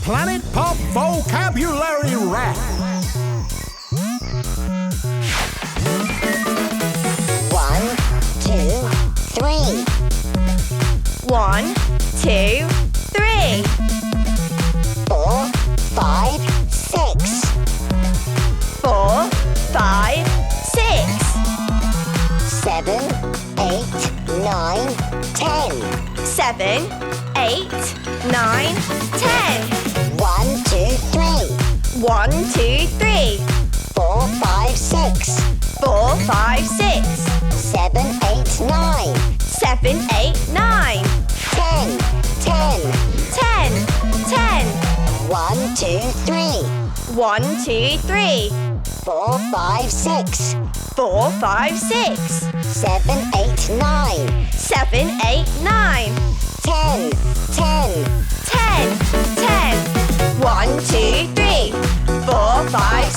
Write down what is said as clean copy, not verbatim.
Planet Pop Vocabulary Rap. 1, 2, 3. 1, 2, 3. 4, 5, 6. 4, 5, 6. 7, 8, 9, 10. 7, 8, 9, 10. 1, 2, 3. 1, 2, 3. 4, 5, 6. 4, 5, 6. 7, 8, 9. 7, 8, 9. 10, 10. 10, 10. 1, 2, 3. 1, 2, 3. 4, 5, 6. 4, 5, 6. 7, 8, 9. 7, 8, 9. 10, 10. 10, 10. 1, 2, 3. 4, 5,